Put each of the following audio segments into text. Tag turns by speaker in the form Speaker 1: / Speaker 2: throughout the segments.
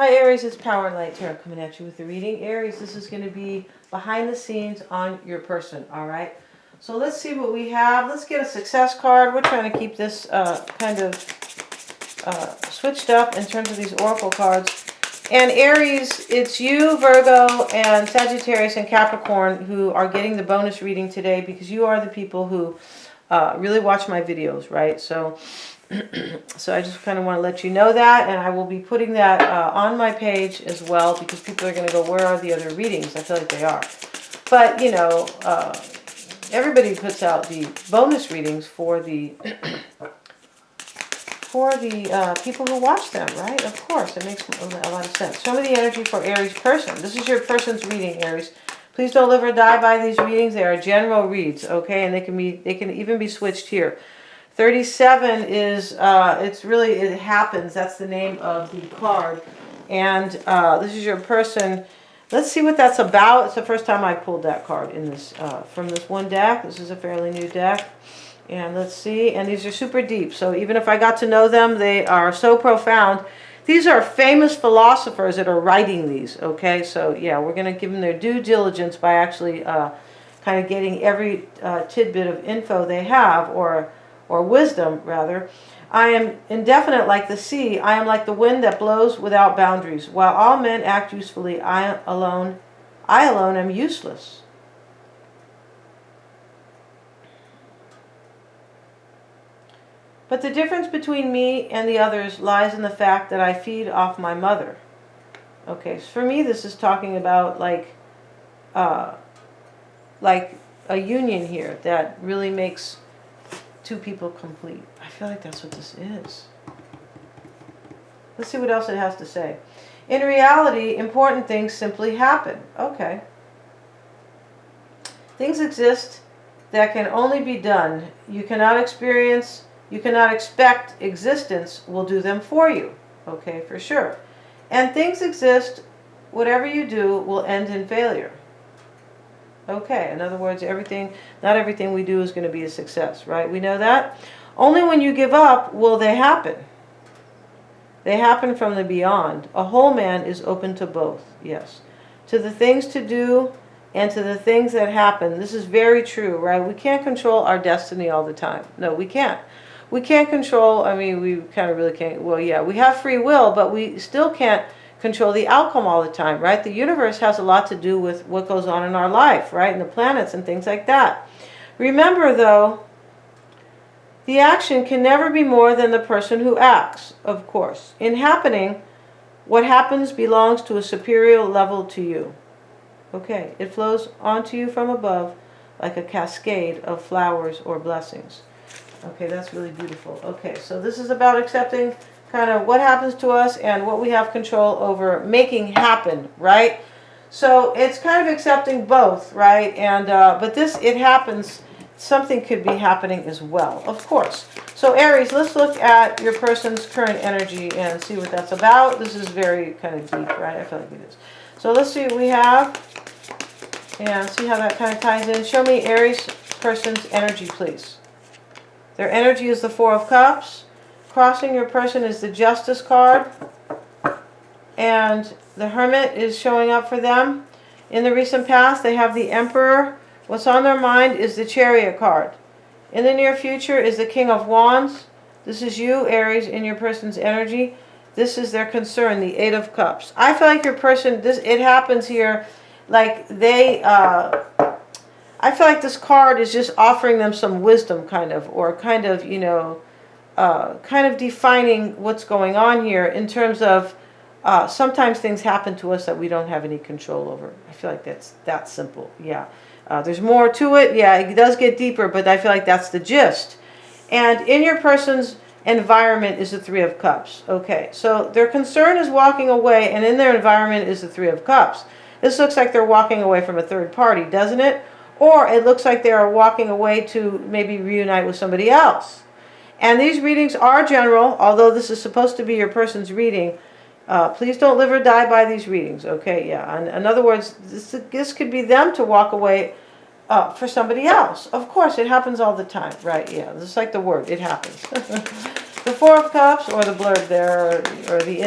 Speaker 1: Hi Aries, it's Power and Light Tarot coming at you with the reading. Aries, this is going to be behind the scenes on your person, alright? So let's see what we have. Let's get a success card. We're trying to keep this kind of switched up in terms of these oracle cards. And Aries, it's you, Virgo, and Sagittarius and Capricorn who are getting the bonus reading today because you are the people who really watch my videos, right? So I just kind of want to let you know that, and I will be putting that on my page as well because people are going to go, where are the other readings? I feel like they are. But, you know, everybody puts out the bonus readings for the people who watch them, right? Of course, it makes a lot of sense. Show me the energy for Aries person. This is your person's reading, Aries. Please don't live or die by these readings. They are general reads, okay? And they can even be switched here. 37 is, it happens. That's the name of the card. And this is your person. Let's see what that's about. It's the first time I pulled that card in this from this one deck. This is a fairly new deck. And let's see. And these are super deep. So even if I got to know them, they are so profound. These are famous philosophers that are writing these, okay? So yeah, we're going to give them their due diligence by actually kind of getting every tidbit of info they have, or wisdom, rather. I am indefinite like the sea. I am like the wind that blows without boundaries. While all men act usefully, I alone am useless. But the difference between me and the others lies in the fact that I feed off my mother. Okay, so for me this is talking about like a union here that really makes two people complete. I feel like that's what this is. Let's see what else it has to say. In reality, important things simply happen. Okay. Things exist that can only be done. You cannot expect existence will do them for you. Okay, for sure. And things exist, whatever you do will end in failure. Okay, in other words, not everything we do is going to be a success, right? We know that. Only when you give up will they happen. They happen from the beyond. A whole man is open to both, yes. To the things to do and to the things that happen. This is very true, right? We can't control our destiny all the time. No, we can't. We can't control, I mean, we kind of really can't. Well, yeah, we have free will, but we still can't control the outcome all the time, right? The universe has a lot to do with what goes on in our life, right? And the planets and things like that. Remember, though, the action can never be more than the person who acts, of course. In happening, what happens belongs to a superior level to you. Okay, it flows onto you from above like a cascade of flowers or blessings. Okay, that's really beautiful. Okay, so this is about accepting kind of what happens to us and what we have control over making happen, right? So it's kind of accepting both, right? And but it happens. Something could be happening as well, of course. So Aries, let's look at your person's current energy and see what that's about. This is very kind of deep, right? I feel like it is. So let's see what we have and see how that kind of ties in. Show me Aries person's energy, please. Their energy is the Four of Cups. Crossing your person is the Justice card. And the Hermit is showing up for them. In the recent past, they have the Emperor. What's on their mind is the Chariot card. In the near future is the King of Wands. This is you, Aries, in your person's energy. This is their concern, the Eight of Cups. I feel like your person, it happens here, like I feel like this card is just offering them some wisdom, kind of, or kind of, you know, kind of defining what's going on here in terms of sometimes things happen to us that we don't have any control over. I feel like that's that simple, yeah. There's more to it, yeah, it does get deeper, but I feel like that's the gist. And in your person's environment is the Three of Cups. Okay, so their concern is walking away, and in their environment is the Three of Cups. This looks like they're walking away from a third party, doesn't it? Or it looks like they are walking away to maybe reunite with somebody else. And these readings are general, although this is supposed to be your person's reading. Please don't live or die by these readings, okay? Yeah, in other words, this could be them to walk away for somebody else. Of course, it happens all the time, right? Yeah, just like the word, it happens. The Four of Cups, or the blurb there, or the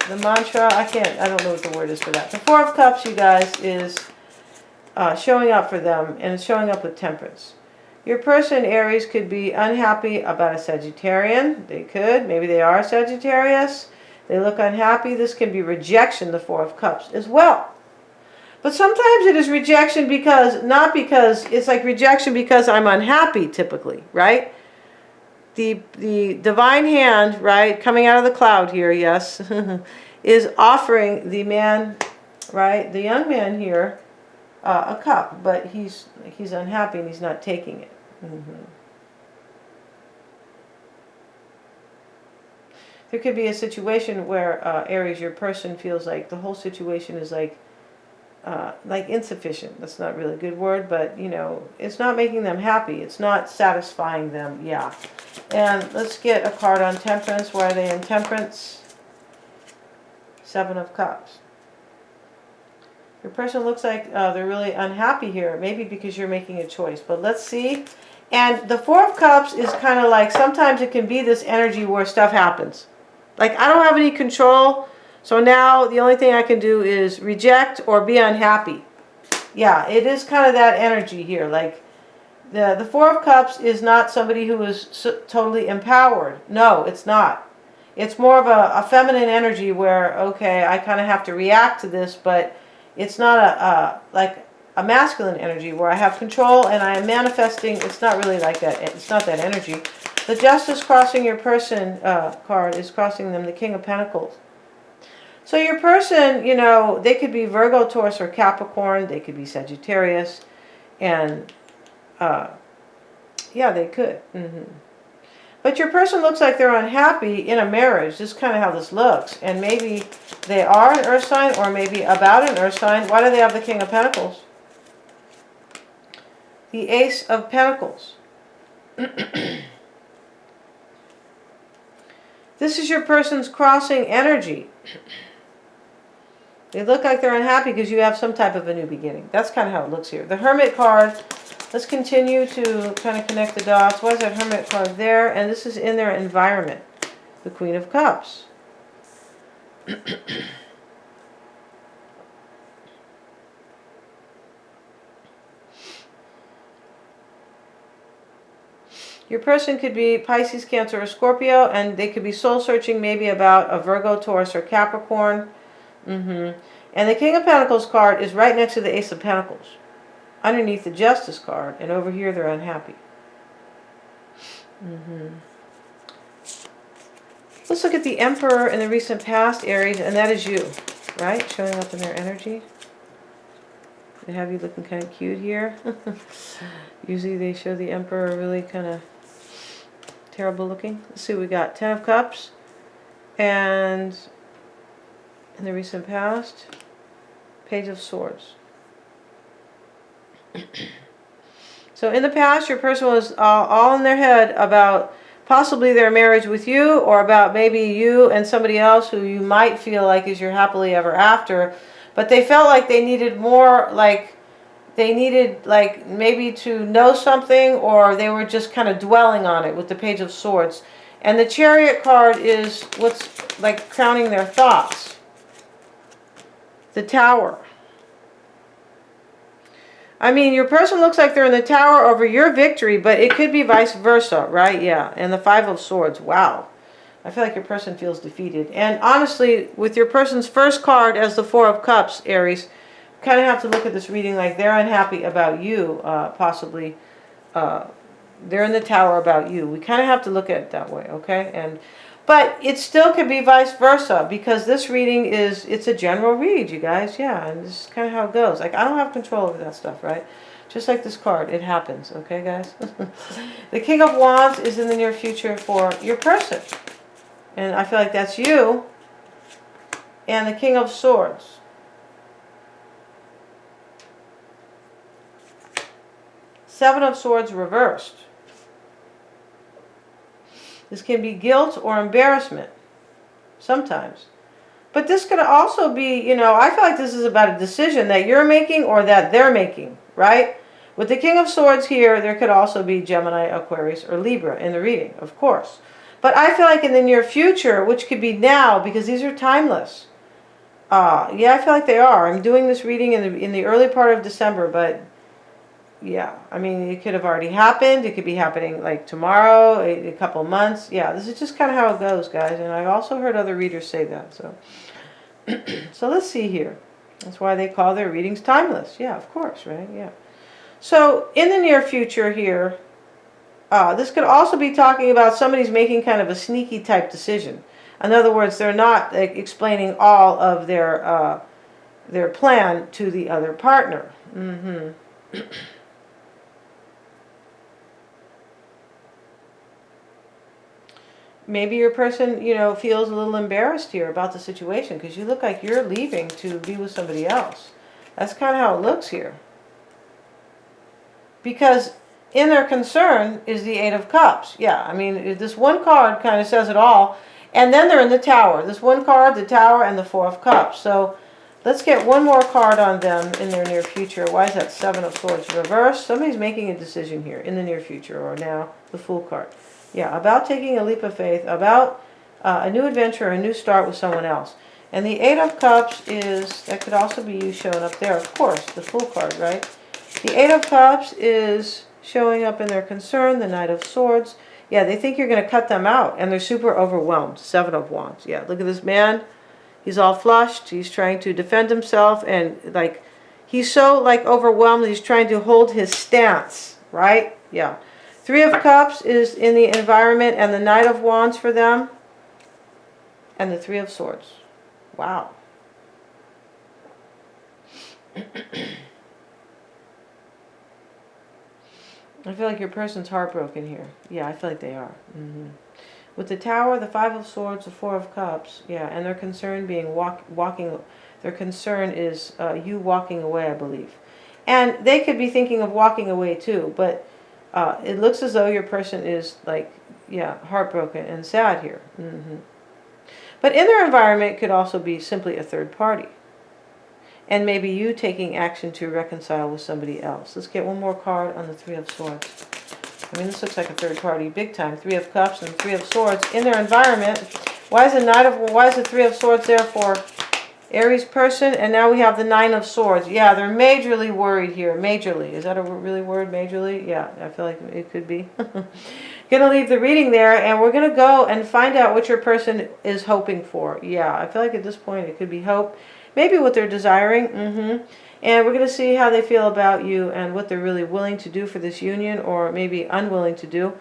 Speaker 1: the mantra, I don't know what the word is for that. The Four of Cups, you guys, is showing up for them, and it's showing up with temperance. Your person, Aries, could be unhappy about a Sagittarian. They could. Maybe they are Sagittarius. They look unhappy. This can be rejection, the Four of Cups, as well. But sometimes it is rejection because, not because, it's like rejection because I'm unhappy, typically, right? The divine hand, right, coming out of the cloud here, yes, is offering the man, right, the young man here, a cup, but he's unhappy and he's not taking it. There could be a situation where Aries, your person, feels like the whole situation is like insufficient. That's not really a good word, but you know, it's not making them happy. It's not satisfying them. Yeah. And let's get a card on temperance. Why are they in temperance? Seven of Cups. Your person looks like they're really unhappy here, maybe because you're making a choice. But let's see. And the Four of Cups is kind of like, sometimes it can be this energy where stuff happens. Like, I don't have any control, so now the only thing I can do is reject or be unhappy. Yeah, it is kind of that energy here. Like, the Four of Cups is not somebody who is totally empowered. No, it's not. It's more of a feminine energy where, okay, I kind of have to react to this, but it's not like a masculine energy where I have control and I am manifesting. It's not really like that. It's not that energy. The Justice crossing your person card is crossing them, the King of Pentacles. So your person, you know, they could be Virgo, Taurus, or Capricorn. They could be Sagittarius. And, yeah, they could. But your person looks like they're unhappy in a marriage. This is kind of how this looks. And maybe they are an earth sign or maybe about an earth sign. Why do they have the King of Pentacles? The Ace of Pentacles. This is your person's crossing energy. They look like they're unhappy because you have some type of a new beginning. That's kind of how it looks here. The Hermit card, let's continue to kind of connect the dots. Why is that Hermit card there? And this is in their environment. The Queen of Cups. Your person could be Pisces, Cancer, or Scorpio, and they could be soul-searching maybe about a Virgo, Taurus, or Capricorn. And the King of Pentacles card is right next to the Ace of Pentacles, underneath the Justice card, and over here they're unhappy. Let's look at the Emperor in the recent past, Aries, and that is you, right? Showing up in their energy. They have you looking kind of cute here. Usually they show the Emperor really kind of terrible looking. Let's see, we got Ten of Cups, and in the recent past, Page of Swords. So in the past, your person was all in their head about possibly their marriage with you, or about maybe you and somebody else who you might feel like is your happily ever after. But they felt like they needed more, like they needed like maybe to know something, or they were just kind of dwelling on it with the Page of Swords. And the Chariot card is what's like crowning their thoughts. The Tower. I mean, your person looks like they're in the Tower over your victory, but it could be vice versa, right? Yeah. And the Five of Swords. Wow. I feel like your person feels defeated. And honestly, with your person's first card as the Four of Cups, Aries, kind of have to look at this reading like they're unhappy about you, possibly. They're in the Tower about you. We kind of have to look at it that way, okay? But it still could be vice versa, because this reading it's a general read, you guys. Yeah, and this is kind of how it goes. Like, I don't have control over that stuff, right? Just like this card, it happens, okay, guys? The King of Wands is in the near future for your person. And I feel like that's you. And the King of Swords. Seven of Swords reversed. This can be guilt or embarrassment, sometimes. But this could also be, you know, I feel like this is about a decision that you're making or that they're making, right? With the King of Swords here, there could also be Gemini, Aquarius, or Libra in the reading, of course. But I feel like in the near future, which could be now, because these are timeless. Yeah, I feel like they are. I'm doing this reading in the early part of December, but yeah, I mean, it could have already happened. It could be happening like tomorrow, a couple months. Yeah, this is just kind of how it goes, guys. And I've also heard other readers say that. So, so let's see here. That's why they call their readings timeless. Yeah, of course, right? Yeah. So in the near future here, this could also be talking about somebody's making kind of a sneaky type decision. In other words, they're not explaining all of their plan to the other partner. Maybe your person, feels a little embarrassed here about the situation because you look like you're leaving to be with somebody else. That's kind of how it looks here. Because in their concern is the Eight of Cups. Yeah, I mean, this one card kind of says it all. And then they're in the Tower. This one card, the Tower, and the Four of Cups. So let's get one more card on them in their near future. Why is that Seven of Swords reversed? Somebody's making a decision here in the near future, or now the Fool card. Yeah, about taking a leap of faith, about a new adventure, a new start with someone else. And the Eight of Cups that could also be you showing up there, of course, the Fool card, right? The Eight of Cups is showing up in their concern, the Knight of Swords. Yeah, they think you're going to cut them out, and they're super overwhelmed. Seven of Wands. Yeah, look at this man. He's all flushed. He's trying to defend himself, and he's so overwhelmed that he's trying to hold his stance, right? Yeah. Three of Cups is in the environment, and the Knight of Wands for them, and the Three of Swords. Wow. I feel like your person's heartbroken here. Yeah, I feel like they are. With the Tower, the Five of Swords, the Four of Cups, yeah, and their concern being walking. Their concern is you walking away, I believe. And they could be thinking of walking away too, but it looks as though your person is heartbroken and sad here. But in their environment, it could also be simply a third party. And maybe you taking action to reconcile with somebody else. Let's get one more card on the Three of Swords. I mean, this looks like a third party big time. Three of Cups and Three of Swords in their environment. Why is the Three of Swords there for Aries person? And now we have the Nine of Swords. Yeah, they're majorly worried here. Majorly. Is that a really word, majorly? Yeah, I feel like it could be. Gonna leave the reading there, and we're gonna go and find out what your person is hoping for. Yeah, I feel like at this point it could be hope. Maybe what they're desiring. And we're going to see how they feel about you and what they're really willing to do for this union, or maybe unwilling to do,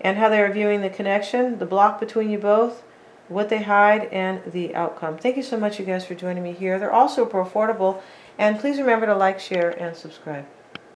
Speaker 1: and how they're viewing the connection, the block between you both, what they hide, and the outcome. Thank you so much, you guys, for joining me here. They're all super affordable, and please remember to like, share, and subscribe.